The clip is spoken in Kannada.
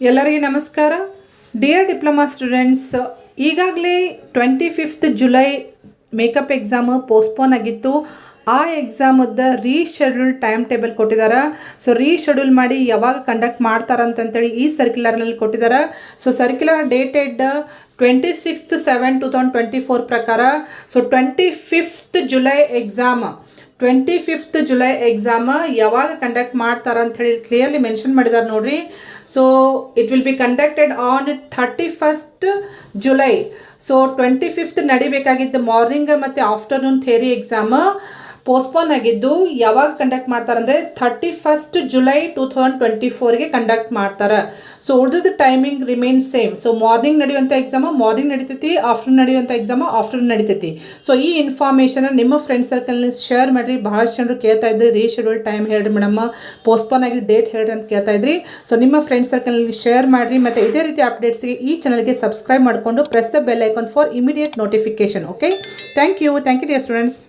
ಎಲ್ಲರಿಗೆ ನಮಸ್ಕಾರ. ಡಿಯರ್ ಡಿಪ್ಲೊಮಾ ಸ್ಟೂಡೆಂಟ್ಸ್, ಈಗಾಗಲೇ 25th July makeup exam postpone ಆಗಿತ್ತು. ಆ ಎಕ್ಸಾಮದ ರೀಶೆಡ್ಯೂಲ್ ಟೈಮ್ ಟೇಬಲ್ ಕೊಟ್ಟಿದ್ದಾರೆ. ಸೊ ರೀಶೆಡ್ಯೂಲ್ ಮಾಡಿ ಯಾವಾಗ ಕಂಡಕ್ಟ್ ಮಾಡ್ತಾರಂತಂತೇಳಿ ಈ ಸರ್ಕ್ಯುಲರ್ನಲ್ಲಿ ಕೊಟ್ಟಿದ್ದಾರೆ. ಸೊ ಸರ್ಕ್ಯುಲರ್ ಡೇಟೆಡ್ 26/7/2024 ಪ್ರಕಾರ. ಸೊ 25th ಜುಲೈ ಎಕ್ಸಾಮ್ ಯಾವಾಗ ಕಂಡಕ್ಟ್ ಮಾಡ್ತಾರೆ ಅಂತ ಹೇಳಿ ಕ್ಲಿಯರ್ಲಿ ಮೆನ್ಷನ್ ಮಾಡಿದ್ದಾರೆ ನೋಡ್ರಿ. So it will be conducted on 31st July. So 25th ನಡಿಬೇಕಾಗಿದ್ದು ಮಾರ್ನಿಂಗ್ ಮತ್ತು ಆಫ್ಟರ್ನೂನ್ ಥಿಯರಿ ಎಕ್ಸಾಮ್ ಪೋಸ್ಟ್ಪೋನ್ ಆಗಿದ್ದು ಯಾವಾಗ ಕಂಡಕ್ಟ್ ಮಾಡ್ತಾರೆ ಅಂದರೆ 31st ಜುಲೈ 2024ಗೆ ಕಂಡಕ್ಟ್ ಮಾಡ್ತಾರೆ. ಸೊ ಉಳಿದ timing remain same. So morning ನಡೆಯುವಂಥ ಎಕ್ಸಾಮು ಮಾರ್ನಿಂಗ್ ನಡೀತೈತಿ, ಆಫ್ಟರ್ನೂನ್ ನಡೆಯುವಂಥ ಎಕ್ಸಾಮು ಆಫ್ಟರ್ನೂನ್ ನಡೀತೈತಿ. ಸೊ ಈ ಇನ್ಫಾರ್ಮೇಷನ್ ನಿಮ್ಮ ಫ್ರೆಂಡ್ ಸರ್ಕಲ್ನಲ್ಲಿ ಶೇರ್ ಮಾಡಿರಿ. ಬಹಳಷ್ಟು ಜನರು ಕೇಳ್ತಾ ಇದ್ರಿ ರೀಶೆಡ್ಯೂಲ್ ಟೈಮ್ ಹೇಳ್ರಿ ಮೇಡಮ್, ಪೋಸ್ಟ್ಪೋನ್ ಆಗಿದೆ ಡೇಟ್ ಹೇಳ್ರಿ ಅಂತ ಕೇಳ್ತಾ ಇದ್ರಿ. ಸೊ ನಿಮ್ಮ ಫ್ರೆಂಡ್ ಸರ್ಕಲ್ನಲ್ಲಿ ಶೇರ್ ಮಾಡಿರಿ ಮತ್ತು ಇದೇ ರೀತಿ ಅಪ್ಡೇಟ್ಸ್ಗೆ ಈ ಚಾನಲ್ಗೆ ಸಬ್ಸ್ಕ್ರೈಬ್ ಮಾಡಿಕೊಂಡು press the bell icon for immediate notification. Okay, thank you dear students.